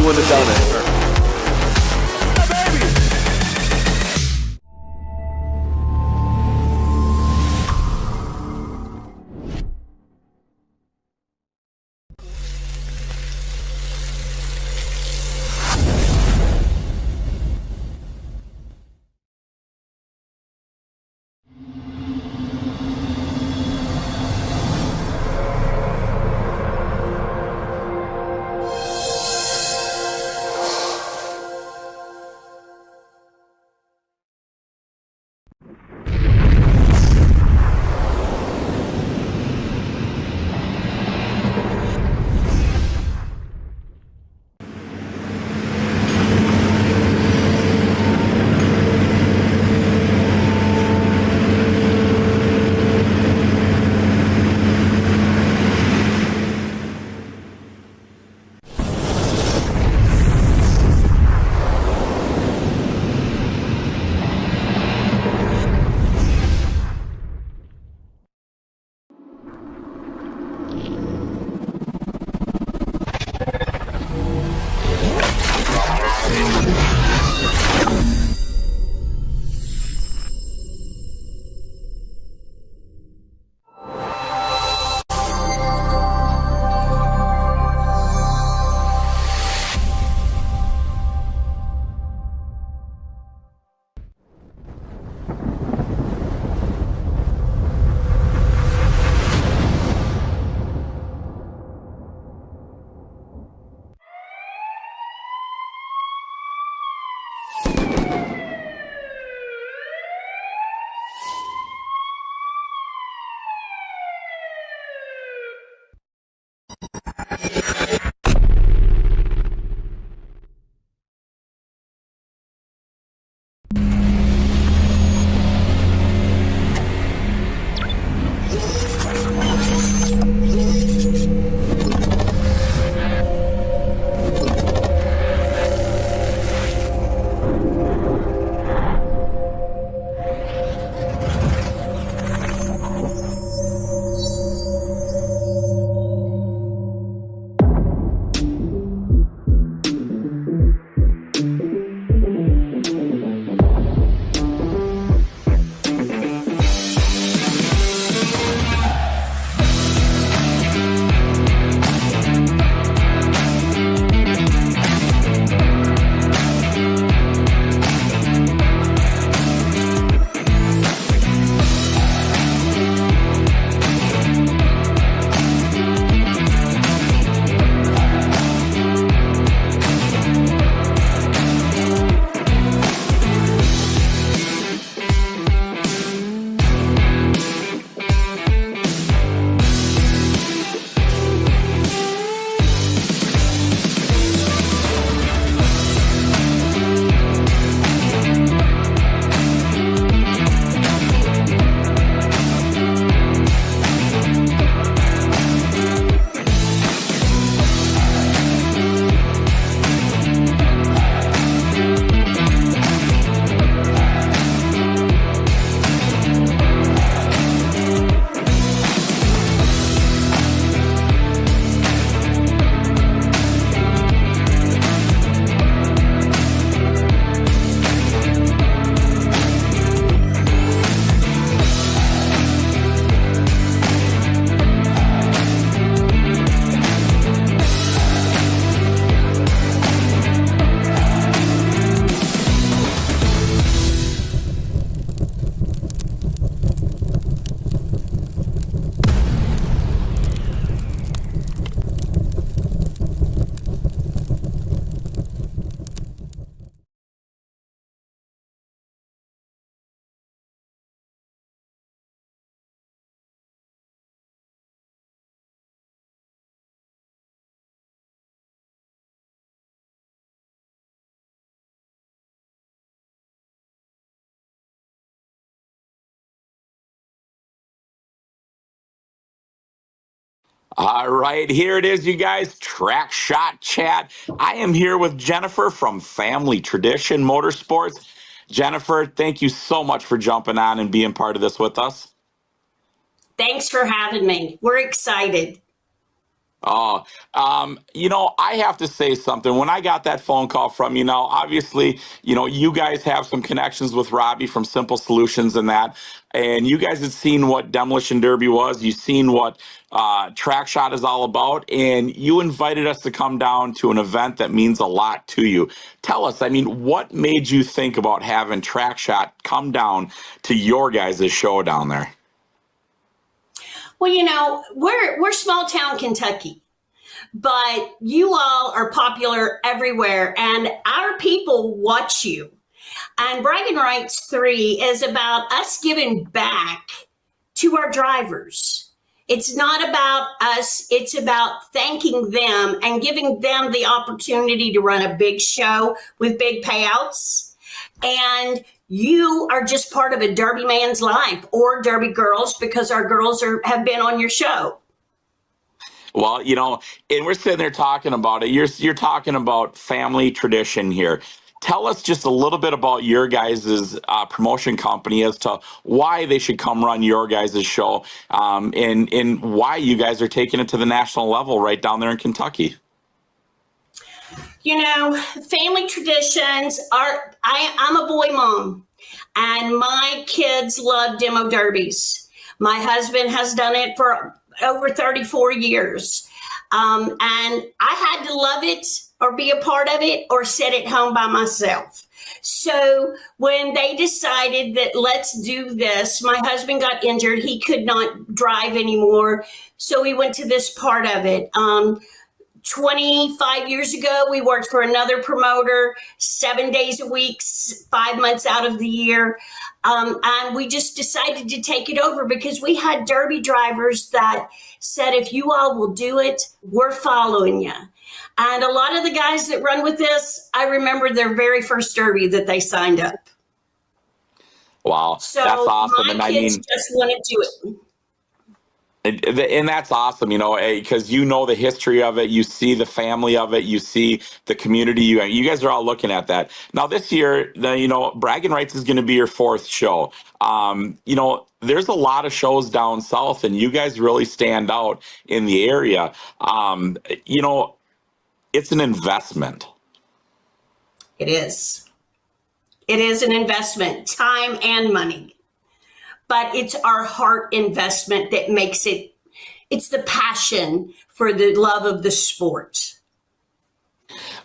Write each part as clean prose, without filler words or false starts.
wouldn't have done it. All right, here it is, you guys. Track Shot Chat. I am here with Jennifer from Family Tradition Motorsports. Jennifer, thank you so much for jumping on and being part of this with us. Thanks for having me. We're excited. Oh, I have to say something. When I got that phone call from you, now, obviously, you guys have some connections with Robbie from Simple Solutions and that, and you guys had seen what Demolition Derby was. You've seen what Track Shot is all about, and you invited us to come down to an event that means a lot to you. Tell us, I mean, what made you think about having Track Shot come down to your guys' show down there? Well, we're small town Kentucky, but you all are popular everywhere, and our people watch you. And Bragging Rights 3 is about us giving back to our drivers. It's not about us, it's about thanking them and giving them the opportunity to run a big show with big payouts. And you are just part of a Derby man's life, or Derby girls, because our girls have been on your show. Well, and we're sitting there talking about it. You're talking about family tradition here. Tell us just a little bit about your guys' promotion company as to why they should come run your guys' show, and why you guys are taking it to the national level right down there in Kentucky. Family traditions are, I'm a boy mom, and my kids love demo derbies. My husband has done it for over 34 years. And I had to love it or be a part of it or sit at home by myself. So when they decided that let's do this, my husband got injured. He could not drive anymore. So we went to this part of it. 25 years ago, we worked for another promoter 7 days a week, 5 months out of the year. And we just decided to take it over because we had Derby drivers that said, if you all will do it, we're following you. And a lot of the guys that run with this, I remember their very first Derby that they signed up. Wow, so that's awesome. My kids just want to do it. And that's awesome, because the history of it, you see the family of it, you see the community. You guys are all looking at that. Now this year, Bragging Rights is going to be your fourth show. There's a lot of shows down south, and you guys really stand out in the area. It's an investment. It is. It is an investment, time and money. But it's our heart investment that makes it, it's the passion for the love of the sport.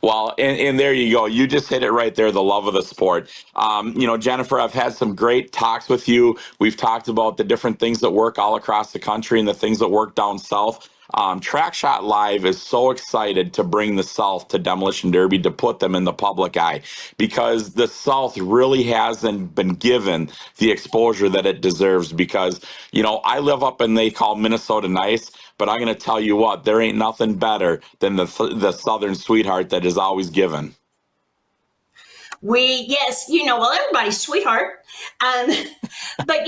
Well, and there you go. You just hit it right there, the love of the sport. Jennifer, I've had some great talks with you. We've talked about the different things that work all across the country and the things that work down south. TrackShotLive is so excited to bring the South to Demolition Derby, to put them in the public eye, because the South really hasn't been given the exposure that it deserves. Because, I live up in, they call Minnesota nice, but I'm going to tell you what, there ain't nothing better than the Southern sweetheart that is always given. Yes, well, everybody's sweetheart. But,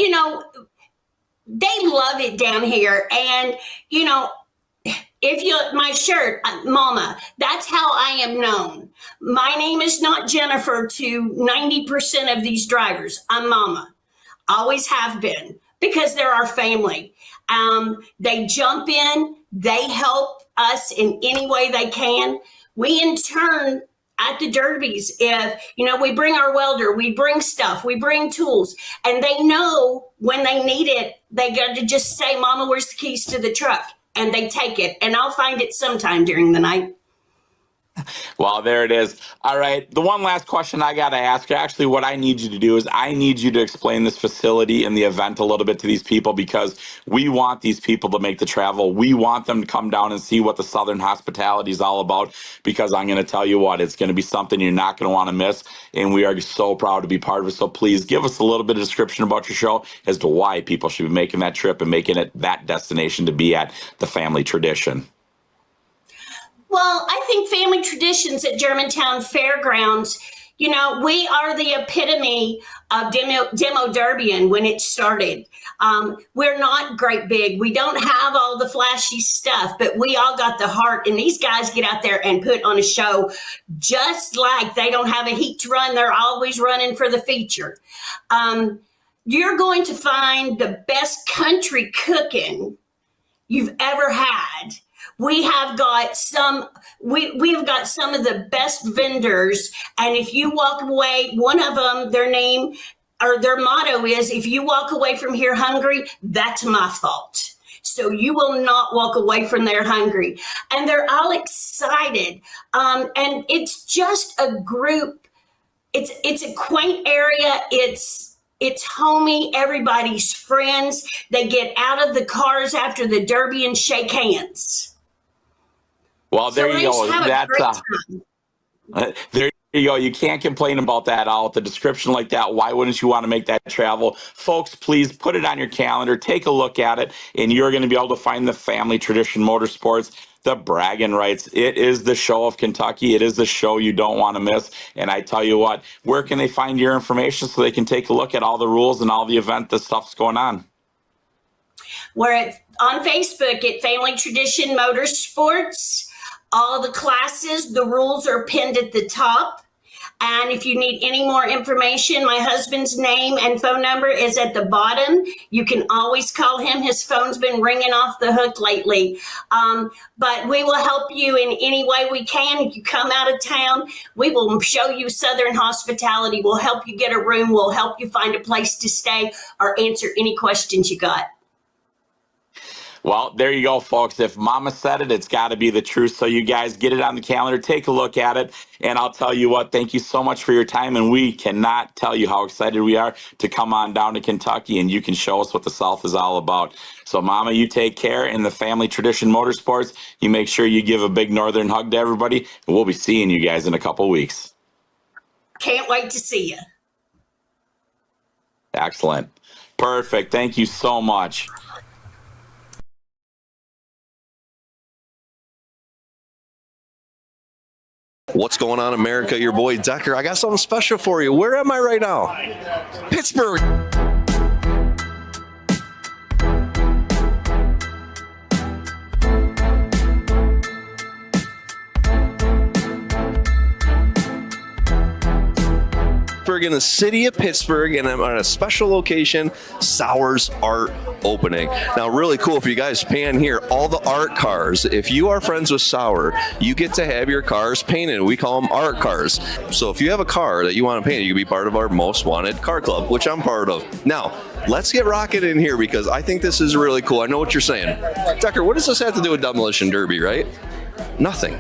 they love it down here. And, if my shirt, Mama, that's how I am known. My name is not Jennifer to 90% of these drivers. I'm Mama. Always have been, because they're our family. They jump in, they help us in any way they can. We in turn at the derbies, if we bring our welder, we bring stuff, we bring tools, and they know when they need it, they got to just say, Mama, where's the keys to the truck? And they take it, and I'll find it sometime during the night. Well, there it is. All right. The one last question I got to ask, actually, what I need you to do is I need you to explain this facility and the event a little bit to these people, because we want these people to make the travel. We want them to come down and see what the Southern hospitality is all about, because I'm going to tell you what, it's going to be something you're not going to want to miss. And we are so proud to be part of it. So please give us a little bit of description about your show as to why people should be making that trip and making it that destination to be at, the family tradition. Well, I think family traditions at Germantown Fairgrounds, we are the epitome of demo derbying when it started. We're not great big. We don't have all the flashy stuff, but we all got the heart. And these guys get out there and put on a show, just like they don't have a heat to run. They're always running for the feature. You're going to find the best country cooking you've ever had We have got we've got some of the best vendors. And if you walk away, one of them, their name or their motto is, if you walk away from here hungry, that's my fault. So you will not walk away from there hungry. And they're all excited. And it's just a group. It's a quaint area. It's homey. Everybody's friends. They get out of the cars after the Derby and shake hands. Well, there you go. That's there you go. You can't complain about that all with the description like that. Why wouldn't you want to make that travel? Folks, please put it on your calendar. Take a look at it, and you're going to be able to find the Family Tradition Motorsports, the bragging rights. It is the show of Kentucky. It is the show you don't want to miss. And I tell you what, where can they find your information so they can take a look at all the rules and all the event, the stuff's going on? We're on Facebook at Family Tradition Motorsports. All the classes, the rules are pinned at the top. And if you need any more information, my husband's name and phone number is at the bottom. You can always call him. His phone's been ringing off the hook lately. But we will help you in any way we can. If you come out of town, we will show you Southern hospitality. We'll help you get a room. We'll help you find a place to stay or answer any questions you got. Well, there you go, folks. If Mama said it, it's got to be the truth. So you guys get it on the calendar, take a look at it. And I'll tell you what, thank you so much for your time. And we cannot tell you how excited we are to come on down to Kentucky and you can show us what the South is all about. So Mama, you take care. In the Family Tradition Motorsports, you make sure you give a big northern hug to everybody. And we'll be seeing you guys in a couple weeks. Can't wait to see you. Excellent. Perfect. Thank you so much. What's going on, America? Your boy Decker. I got something special for you. Where am I right now? Pittsburgh. In the city of Pittsburgh, and I'm on a special location, Sauer's Art Opening. Now, really cool, if you guys pan here, all the art cars, if you are friends with Sauer, you get to have your cars painted. We call them art cars. So if you have a car that you want to paint, you can be part of our Most Wanted Car Club, which I'm part of. Now, let's get rocking in here because I think this is really cool. I know what you're saying. Decker, what does this have to do with Demolition Derby, right? Nothing.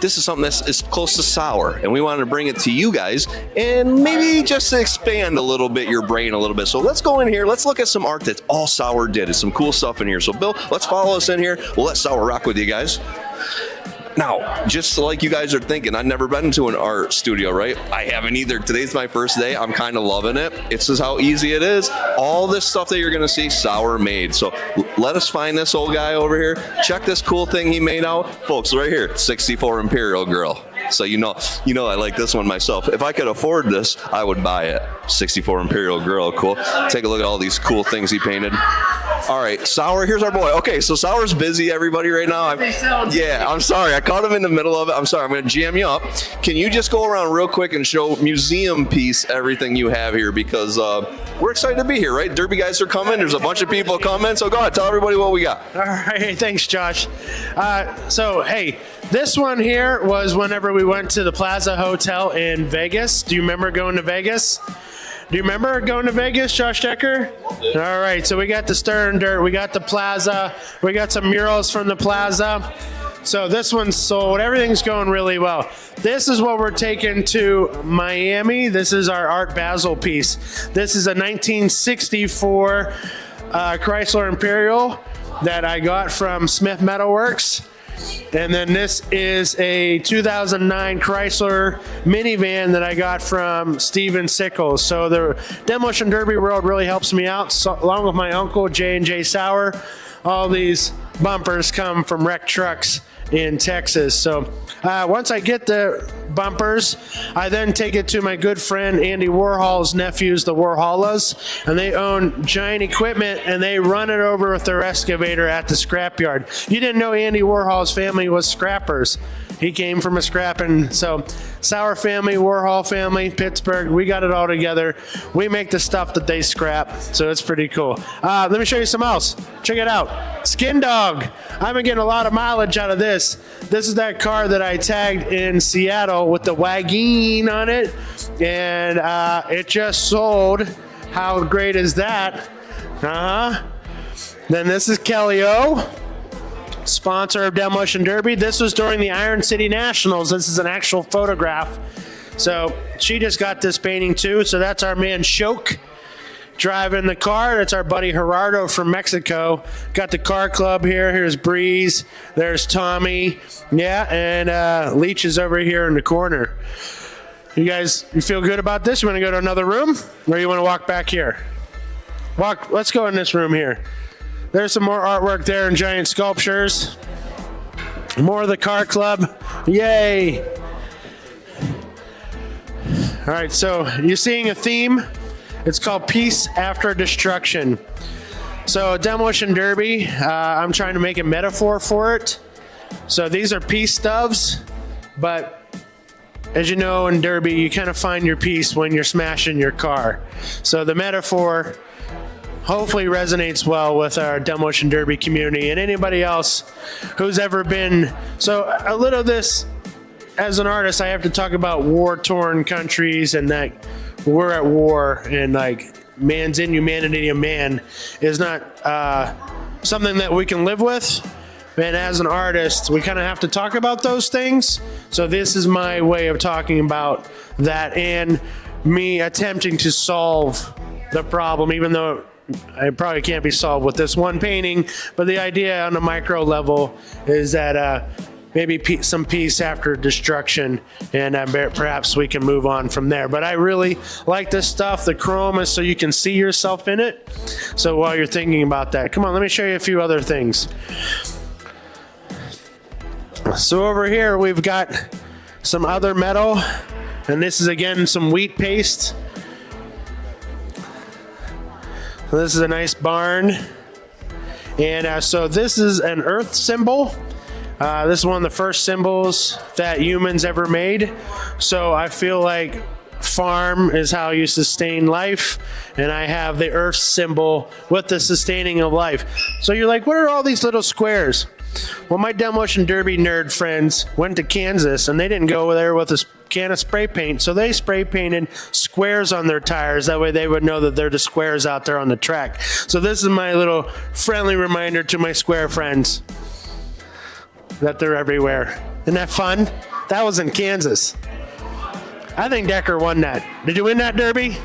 This is something that's close to Sauer, and we wanted to bring it to you guys and maybe just expand a little bit your brain a little bit. So let's go in here. Let's look at some art that all Sauer did. It's some cool stuff in here. So Bill, let's follow us in here. We'll let Sauer rock with you guys. Now, just like you guys are thinking, I've never been to an art studio, right? I haven't either. Today's my first day. I'm kind of loving it. It's just how easy it is. All this stuff that you're going to see, Sauer made. So let us find this old guy over here. Check this cool thing he made out. Folks, right here, 64 Imperial Girl. So you know I like this one myself. If I could afford this, I would buy it. 64 Imperial Girl, cool. Take a look at all these cool things he painted. All right, Sauer, here's our boy. Okay, so Sauer's busy, everybody, right now. I'm sorry. I caught him in the middle of it. I'm sorry. I'm going to jam you up. Can you just go around real quick and show museum piece everything you have here? Because we're excited to be here, right? Derby guys are coming. There's a bunch of people coming. So go ahead. Tell everybody what we got. All right. Thanks, Josh. So, hey, this one here was whenever we went to the Plaza Hotel in Vegas. Do you remember going to Vegas? Do you remember going to Vegas, Josh Decker? All right, so we got the Stern Dirt, we got the Plaza, we got some murals from the Plaza. So this one's sold. Everything's going really well. This is what we're taking to Miami. This is our Art Basel piece. This is a 1964 Chrysler Imperial that I got from Smith Metalworks. And then this is a 2009 Chrysler minivan that I got from Steven Sickles. So the Demolition Derby world really helps me out, so, along with my uncle, J&J Sauer. All these bumpers come from wrecked trucks in Texas. So once I get the bumpers, I then take it to my good friend Andy Warhol's nephews, the Warholas, and they own giant equipment and they run it over with their excavator at the scrapyard. You didn't know Andy Warhol's family was scrappers. He came from a scrap, and so Sauer family, Warhol family, Pittsburgh, we got it all together. We make the stuff that they scrap, so it's pretty cool. Let me show you some else. Check it out. Skin Dog. I've been getting a lot of mileage out of this. This is that car that I tagged in Seattle with the wagon on it, and it just sold. How great is that? Then this is Kelly O, sponsor of Demolition Derby. This was during the Iron City Nationals. This is an actual photograph. So she just got this painting too. So that's our man Shoke driving the car. That's our buddy Gerardo from Mexico. Got the car club here. Here's Breeze. There's Tommy. Yeah, and Leach is over here in the corner. You guys, you feel good about this? You want to go to another room, or you want to walk back here? Let's go in this room here. There's some more artwork there and giant sculptures. More of the car club. Yay! All right, so you're seeing a theme. It's called Peace After Destruction. So Demolition Derby, I'm trying to make a metaphor for it. So these are peace stubs, but as you know, in Derby, you kind of find your peace when you're smashing your car. So the metaphor hopefully resonates well with our Demolition Derby community and anybody else who's ever been. So a little of this, as an artist, I have to talk about war-torn countries and that we're at war, and like man's inhumanity of man is not something that we can live with. And as an artist, we kind of have to talk about those things. So this is my way of talking about that and me attempting to solve the problem, even though it probably can't be solved with this one painting. But the idea on a micro level is that maybe some peace after destruction, and perhaps we can move on from there. But I really like this stuff. The chrome is so you can see yourself in it. So while you're thinking about that, come on, let me show you a few other things. So over here we've got some other metal, and this is again some wheat paste. So this is a nice barn, and so this is an earth symbol. This is one of the first symbols that humans ever made. So I feel like farm is how you sustain life, and I have the earth symbol with the sustaining of life. So you're like, what are all these little squares? Well, my Demolition Derby nerd friends went to Kansas, and they didn't go there with a can of spray paint, so they spray painted squares on their tires. That way they would know that they're the squares out there on the track. So this is my little friendly reminder to my square friends that they're everywhere. Isn't that fun? That was in Kansas. I think Decker won that. Did you win that Derby?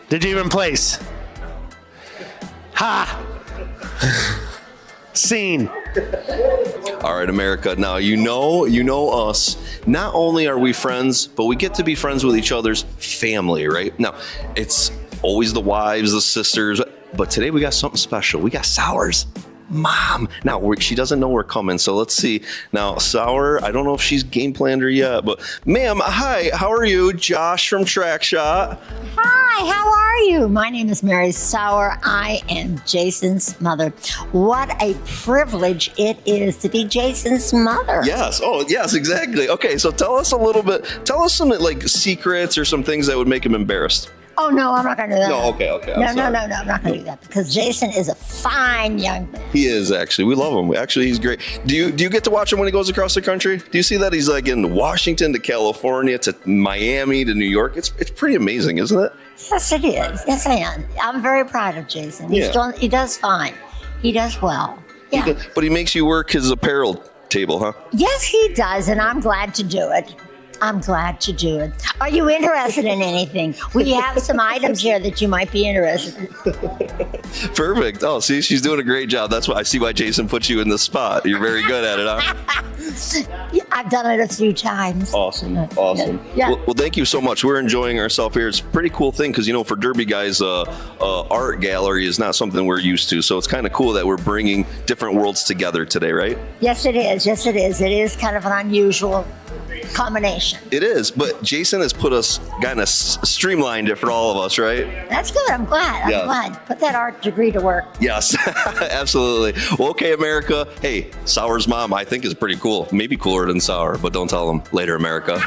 Did you even place? Ha! Scene. All right, America. Now, you know us. Not only are we friends, but we get to be friends with each other's family, right? Now, it's always the wives, the sisters, but today we got something special. We got Sauer's mom. Now, she doesn't know we're coming, so let's see. Now, Sauer, I don't know if she's game planned her yet, but ma'am, hi, how are you? Josh from TrackShot. Hi, how are you? My name is Mary Sauer. I am Jason's mother. What a privilege it is to be Jason's mother. Yes. Oh, yes, exactly. Okay, so tell us a little bit. Tell us some like secrets or some things that would make him embarrassed. Oh, no, I'm not going to do that. No, okay. No, I'm not going to do that because Jason is a fine young man. He is, actually. We love him. Actually, he's great. Do you get to watch him when he goes across the country? Do you see that he's like in Washington to California to Miami to New York? It's pretty amazing, isn't it? Yes, it is. Yes, I am. I'm very proud of Jason. He does fine. He does well. Yeah. But he makes you work his apparel table, huh? Yes, he does, and I'm glad to do it. I'm glad to do it. Are you interested in anything? We have some items here that you might be interested in. Perfect. Oh, see, she's doing a great job. That's why I see why Jason put you in the spot. You're very good at it, huh? I've done it a few times. Awesome. Yeah. Well, thank you so much. We're enjoying ourselves here. It's a pretty cool thing because, for Derby guys, art gallery is not something we're used to. So it's kind of cool that we're bringing different worlds together today, right? Yes, it is. Yes, it is. It is kind of an unusual combination. It is, but Jason has put us, kind of streamlined it for all of us, right? That's good. I'm glad. I'm Yeah. glad. Put that art degree to work. Yes, absolutely. Well, okay, America. Hey, Sour's mom, I think, is pretty cool. Maybe cooler than Sour, but don't tell them later, America.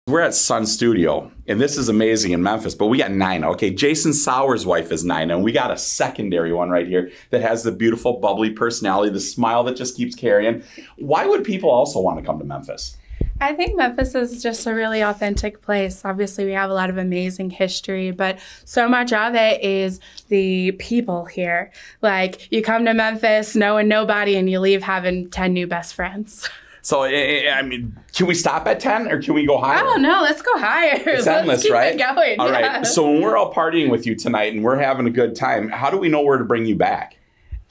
We're at Sun Studio, and this is amazing in Memphis, but we got Nina. Okay, Jason Sour's wife is Nina, and we got a secondary one right here that has the beautiful, bubbly personality, the smile that just keeps carrying. Why would people also want to come to Memphis? I think Memphis is just a really authentic place. Obviously, we have a lot of amazing history, but so much of it is the people here. Like, you come to Memphis knowing nobody, and you leave having 10 new best friends. So, I mean, can we stop at 10 or can we go higher? Oh, no, let's go higher. It's Let's endless, keep right? it going. All yeah. right. So when we're all partying with you tonight and we're having a good time, how do we know where to bring you back?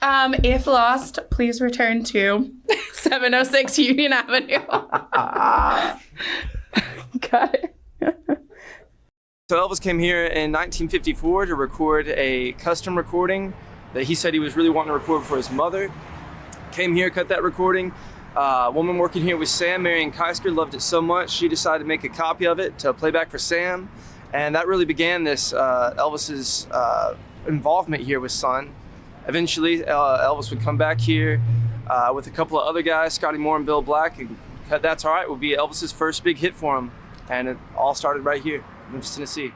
If lost, please return to 706 Union Avenue. Got it. So Elvis came here in 1954 to record a custom recording that he said he was really wanting to record for his mother. Came here, cut that recording. A woman working here with Sam, Marion Keisker, loved it so much she decided to make a copy of it to play back for Sam, and that really began this Elvis's involvement here with Sun. Eventually, Elvis would come back here with a couple of other guys, Scotty Moore and Bill Black, and That's Alright would be Elvis's first big hit for him, and it all started right here in Memphis, Tennessee.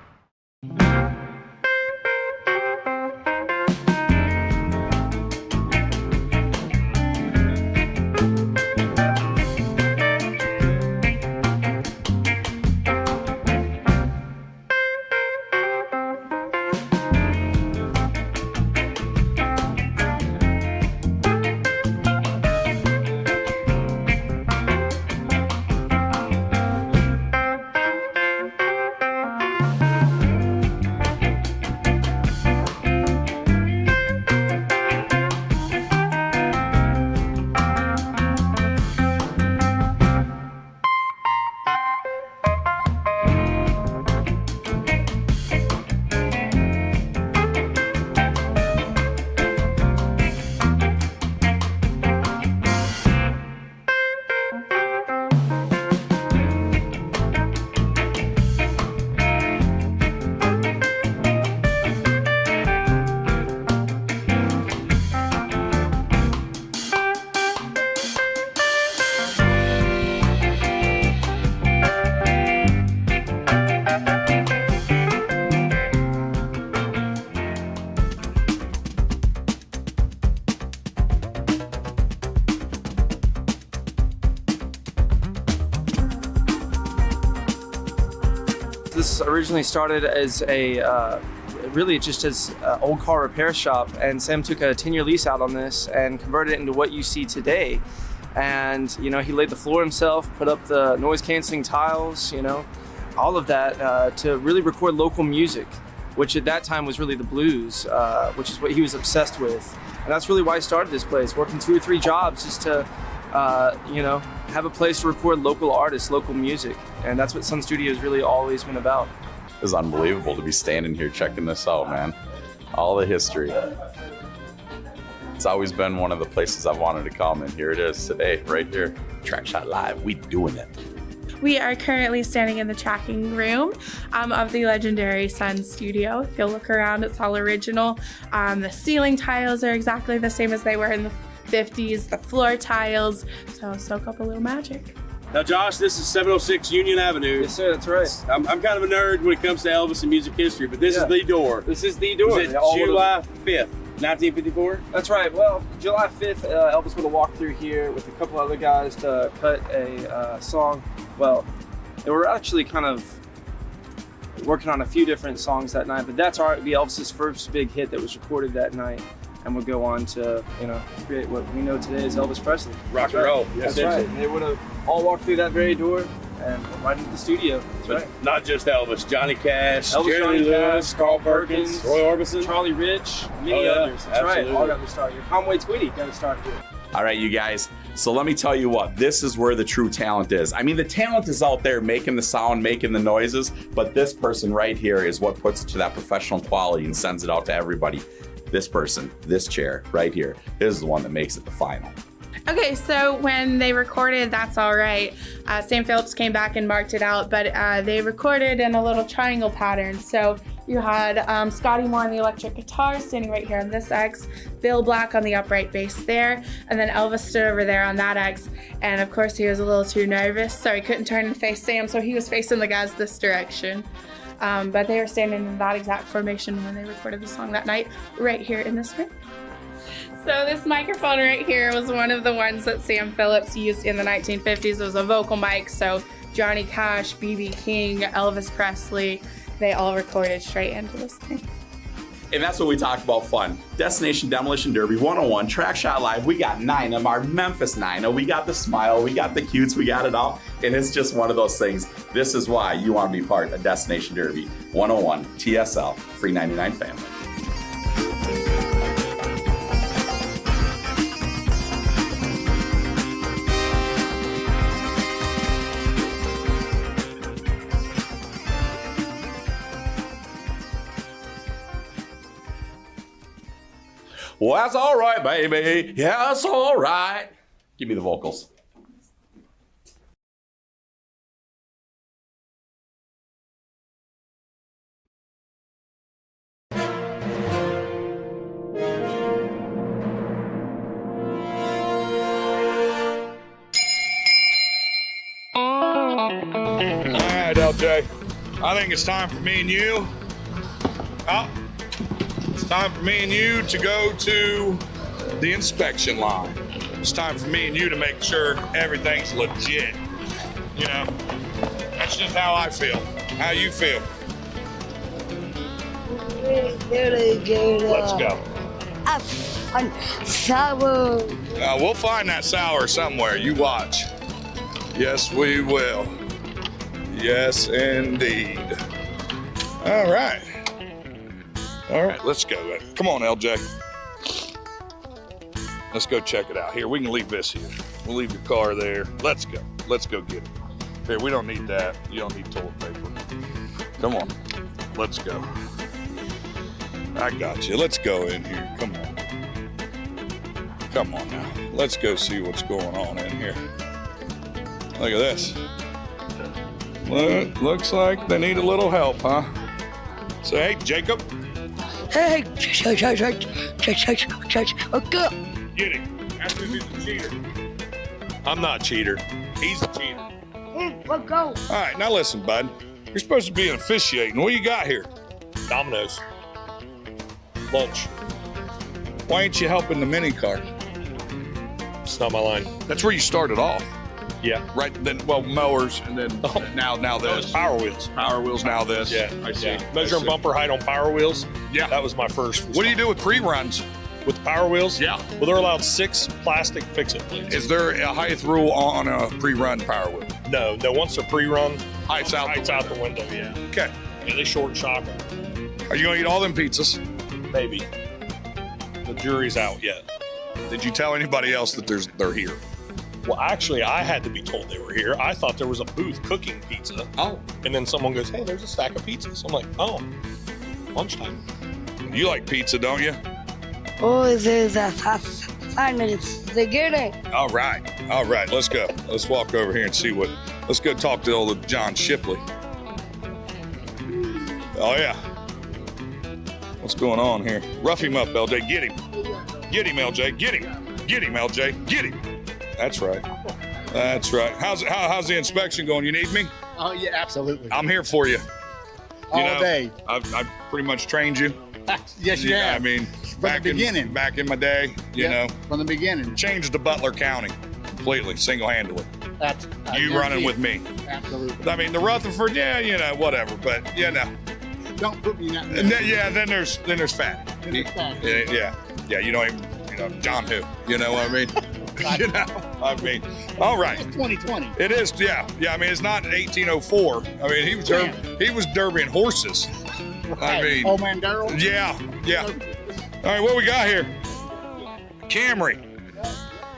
This originally started as really just as an old car repair shop, and Sam took a 10-year lease out on this and converted it into what you see today. And he laid the floor himself, put up the noise canceling tiles, all of that to really record local music, which at that time was really the blues, which is what he was obsessed with. And that's really why I started this place, working 2 or 3 jobs just to have a place to record local artists, local music. And that's what Sun Studio has really always been about. It was unbelievable to be standing here checking this out, man. All the history. It's always been one of the places I've wanted to come, and here it is today, right here. TrackShotLive, we doing it. We are currently standing in the tracking room of the legendary Sun Studio. If you'll look around, it's all original. The ceiling tiles are exactly the same as they were in the 50s, the floor tiles, so soak up a little magic. Now, Josh, this is 706 Union Avenue. Yes, sir, that's right. I'm kind of a nerd when it comes to Elvis and music history, but this is the door. This is the door. Was it July 5th, 1954? That's right. Well, July 5th, Elvis would have walked through here with a couple other guys to cut a song. Well, they were actually kind of working on a few different songs that night, but That's Alright would be Elvis's first big hit that was recorded that night, and would go on to, create what we know today as Elvis Presley. Rock and roll. That's right. And they would have all walked through that very door and right into the studio. That's But right. not just Elvis, Johnny Cash, Elvis, Jerry Johnny Lewis, Cash, Carl Perkins, Roy Orbison. Charlie Rich, many Oh, yeah, others. That's absolutely. right. All got to start here. Conway Twitty got to start here. All right, you guys. So let me tell you what, this is where the true talent is. I mean, the talent is out there making the sound, making the noises, but this person right here is what puts it to that professional quality and sends it out to everybody. This person, this chair right here, is the one that makes it the final. Okay, so when they recorded That's All Right, Sam Phillips came back and marked it out, but they recorded in a little triangle pattern. So you had Scotty Moore on the electric guitar standing right here on this X, Bill Black on the upright bass there, and then Elvis stood over there on that X. And of course he was a little too nervous, so he couldn't turn and face Sam, so he was facing the guys this direction. But they were standing in that exact formation when they recorded the song that night, right here in this room. So this microphone right here was one of the ones that Sam Phillips used in the 1950s. It was a vocal mic, so Johnny Cash, B.B. King, Elvis Presley, they all recorded straight into this thing. And that's what we talk about fun. Destination Demolition Derby 101, Track Shot Live. We got 9 of them, our Memphis 9. We got the smile, we got the cutes, we got it all. And it's just one of those things. This is why you want to be part of Destination Derby 101, TSL, Free 99 family. Well, that's all right, baby. Yeah, that's all right. Give me the vocals. All right, LJ. I think it's time for me and you. Oh, it's time for me and you to go to the inspection line. It's time for me and you to make sure everything's legit. You know, that's just how I feel. How you feel? Let's go. Sour. We'll find that sour somewhere. You watch. Yes, we will. Yes, indeed. All right. All right, let's go. Come on, LJ. Let's go check it out. Here, we can leave this here. We'll leave your car there. Let's go. Let's go get it. Here, we don't need that. You don't need toilet paper. Come on. Let's go. I got you. Let's go in here. Come on. Come on now. Let's go see what's going on in here. Look at this. Looks like they need a little help, huh? So, hey, Jacob. Hey, okay. Get him. After he's a cheater. I'm not a cheater. He's a cheater. Let's go. All right, now listen, bud. You're supposed to be officiating. What you got here? Domino's. Lunch. Why ain't you helping the mini car? It's not my line. That's where you started off. Yeah. Right then, well, mowers, and then now this. Power wheels. Power wheels, now this. Yeah. I see. Yeah. Measuring bumper height on power wheels. Yeah. That was my first. What do you do with pre-runs? With the power wheels? Yeah. Well, they're allowed 6 plastic fix-it plates. Is there a height rule on a pre-run power wheel? No. Once they're pre-run, Height's out the window, yeah. Okay. Yeah, they short shock. Are you going to eat all them pizzas? Maybe. The jury's out yet. Did you tell anybody else that they're here? Well, actually, I had to be told they were here. I thought there was a booth cooking pizza. Oh. And then someone goes, hey, there's a stack of pizzas. I'm like, oh, lunchtime. You like pizza, don't you? Oh, there's a 5 minutes. They get it. All right. All right. Let's go. Let's walk over here and see what. Let's go talk to old John Shipley. Oh, yeah. What's going on here? Rough him up, LJ. Get him. Get him, LJ. Get him. Get him, LJ. Get him. That's right. That's right. How's the inspection going? You need me? Oh, yeah, absolutely. I'm here for you. All day. I've pretty much trained you. Yes, you have. I mean, From the beginning. Back in my day, you know. From the beginning. Changed to Butler County completely, single-handedly. That's you running with me. Absolutely. I mean, the Rutherford, yeah, you know, whatever. But, you know. Don't put me in that. Yeah, then there's fat. Yeah, you don't even, you know, John who, you know what I mean? You know, I mean, all right. It's 2020. It is, yeah. I mean, it's not 1804. I mean, he was derbying horses. Right. I mean, Old man Darrell. Yeah. All right, what we got here? Camry.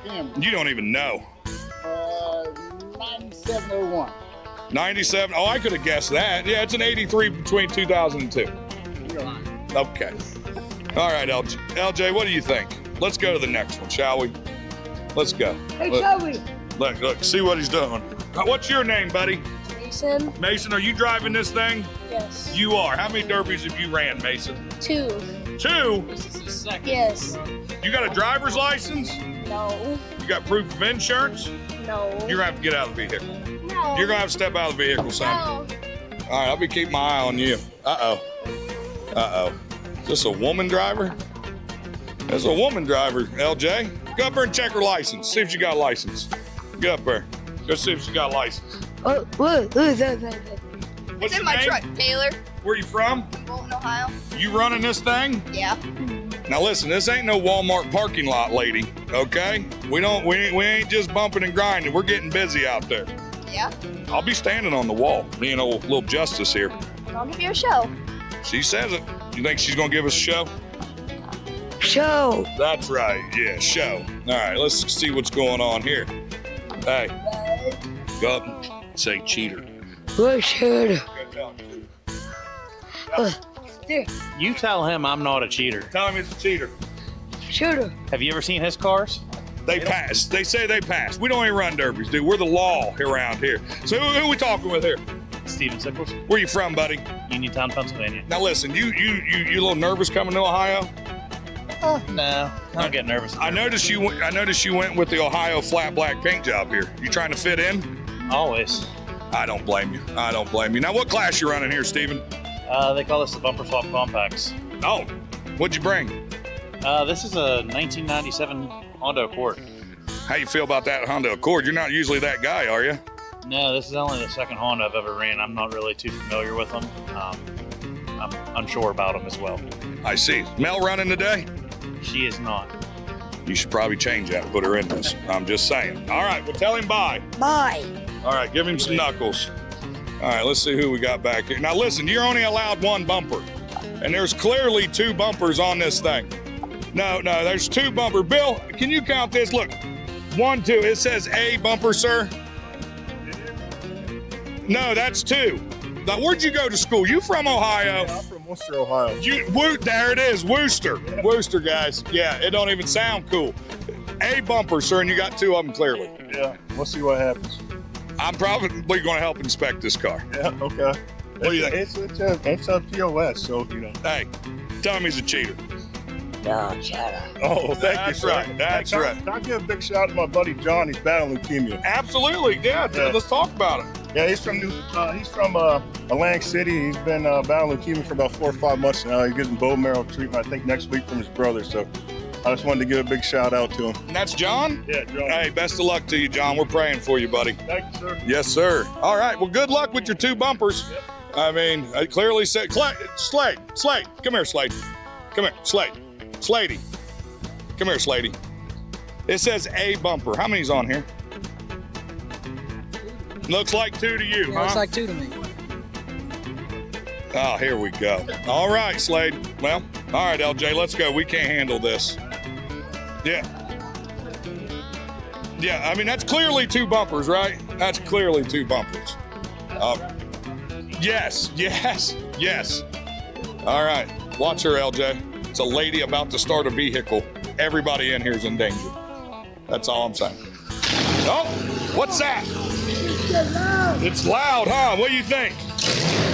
Camry. You don't even know. 9701. 97. Oh, I could have guessed that. Yeah, it's an 83 between 2002. You're lying. Okay. All right, LJ, what do you think? Let's go to the next one, shall we? Let's go. Hey, shall we? Look, see what he's doing. What's your name, buddy? Mason? Mason, are you driving this thing? Yes. You are. How many derbies have you ran, Mason? 2. 2? Yes. You got a driver's license? No. You got proof of insurance? No. You're gonna have to get out of the vehicle. No. You're gonna have to step out of the vehicle, son. No. All right, I'll be keeping my eye on you. Uh-oh. Uh-oh. Is this a woman driver? There's a woman driver, LJ. Go up there and check her license. See if she got a license. Get up there. Go see if she got a license. Oh, what is that? What's It's in your my name? truck, Taylor. Where you from? Bolton, Ohio. You running this thing? Yeah. Now listen, this ain't no Walmart parking lot, lady. Okay? We ain't just bumping and grinding. We're getting busy out there. Yeah. I'll be standing on the wall, being a little justice here. I'll give you a show. She says it. You think she's gonna give us a show? Show. That's right. Yeah, show. All right, let's see what's going on here. Hey, go up and say cheater. What should? You tell him I'm not a cheater. Tell him he's a cheater. Shooter. Have you ever seen his cars? They pass. They say they pass. We don't even run derbies, dude. We're the law around here. So who we talking with here? Steven Sickles. Where you from, buddy? Uniontown, Pennsylvania. Now listen, you a little nervous coming to Ohio? No, I don't get nervous. I noticed you went with the Ohio flat black paint job here. You trying to fit in? Always. I don't blame you. I don't blame you. Now, what class you running here, Steven? They call this the Bumper Swap Compacts. Oh, what'd you bring? This is a 1997 Honda Accord. How you feel about that Honda Accord? You're not usually that guy, are you? No, this is only the second Honda I've ever ran. I'm not really too familiar with them. I'm unsure about them as well. I see. Mel running today? She is not. You should probably change that and put her in this. I'm just saying. All right, well, tell him bye. Bye. All right, give him some knuckles. All right, let's see who we got back here. Now, listen, you're only allowed one bumper, and there's clearly 2 bumpers on this thing. No, there's 2 bumpers. Bill, can you count this? Look, 1, 2. It says A bumper, sir. No, that's 2. Now, where'd you go to school? You from Ohio? Yeah, I'm from Worcester, Ohio. There it is, Worcester. Yeah. Worcester, guys. Yeah, it don't even sound cool. A bumper, sir, and you got 2 of them clearly. Yeah, we'll see what happens. I'm probably going to help inspect this car. Yeah, okay. What do you think? It's a POS, so, you know. Hey, tell him he's a cheater. No, shut up. Oh, thank you, That's sir. right. That's right. Can I give a big shout out to my buddy John? He's battling leukemia. Absolutely. Yeah, let's talk about it. Yeah, he's from Atlantic City. He's been battling leukemia for about 4 or 5 months now. He's getting bone marrow treatment, I think, next week from his brother. So I just wanted to give a big shout out to him. And that's John? Yeah, John. Hey, best of luck to you, John. We're praying for you, buddy. Thank you, sir. Yes, sir. All right. Well, good luck with your 2 bumpers. Yep. I mean, I clearly said, Slade, come here, Slade. Come here, Slade. Slady. Come here, Slady. It says A bumper. How many's on here? Looks like 2 to you, huh? Looks like 2 to me. Oh, here we go. All right, Slade. Well, all right, LJ, let's go. We can't handle this. Yeah. Yeah, I mean, that's clearly 2 bumpers, right? That's clearly 2 bumpers. Yes. All right. Watch her, LJ. It's a lady about to start a vehicle. Everybody in here is in danger. That's all I'm saying. Oh, what's that? It's loud, huh? What do you think?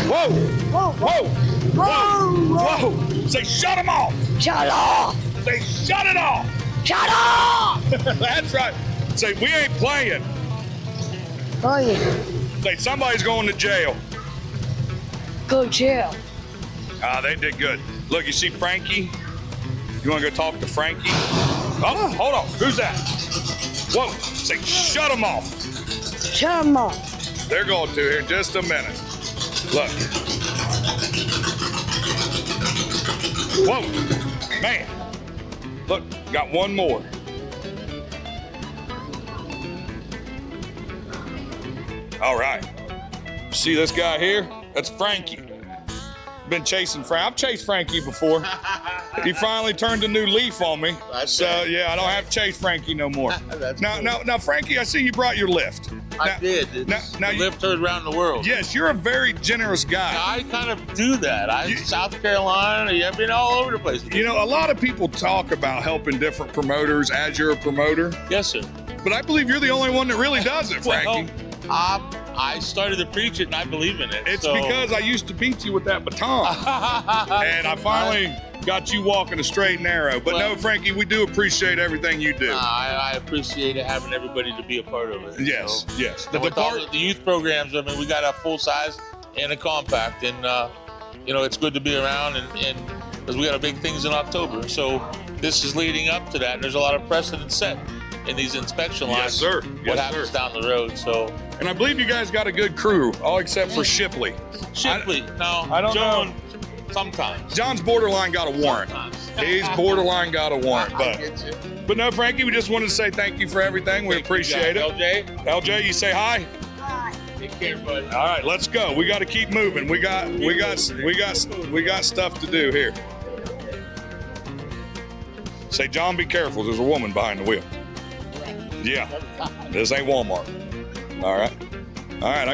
Whoa! Whoa! Whoa! Whoa! Whoa! Say, shut them off! Shut off! Say, shut it off! Shut off! That's right. Say, we ain't playing. Oh, yeah. Say, somebody's going to jail. Go to jail. They did good. Look, you see Frankie? You want to go talk to Frankie? Oh, hold on. Who's that? Whoa. Say, shut them off. Shut them off. They're going to here in just a minute. Look. Whoa. Man. Look, got one more. All right. See this guy here? That's Frankie. Been chasing Frank. I've chased Frankie before. He finally turned a new leaf on me. So yeah, I don't have to chase Frankie no more. Now, Frankie, I see you brought your lift. I did. Now you lift heard around the world. Yes, you're a very generous guy. I kind of do that. South Carolina, I've been all over the place. You know, a lot of people talk about helping different promoters as you're a promoter. Yes, sir. But I believe you're the only one that really does it, Frankie. I started to preach it and I believe in it. It's because I used to beat you with that baton. And I finally got you walking a straight and narrow. But no, Frankie, we do appreciate everything you do. I appreciate it, having everybody to be a part of it. Yes, yes. With all the youth programs, I mean, we got a full size and a compact. And, it's good to be around and because we got big things in October. So this is leading up to that. And there's a lot of precedent set in these inspection lines. Yes, sir. What happens down the road. So. And I believe you guys got a good crew, all except for Shipley. Shipley, no. I don't John, know. Sometimes. John's borderline got a warrant. He's borderline got a warrant. But no, Frankie, we just wanted to say thank you for everything. We appreciate it. LJ, you say hi. Hi. Take care, buddy. All right, let's go. We got to keep moving. We got stuff to do here. Say, John, be careful. There's a woman behind the wheel. Yeah, this ain't Walmart. All right,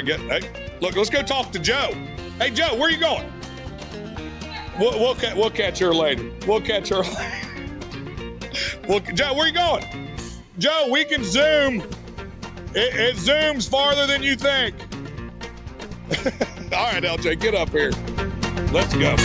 hey, look, let's go talk to Joe. Hey, Joe, where you going? We'll catch her later. We'll catch her later. Joe, where you going? Joe, we can zoom. It zooms farther than you think. All right, LJ, get up here. Let's go.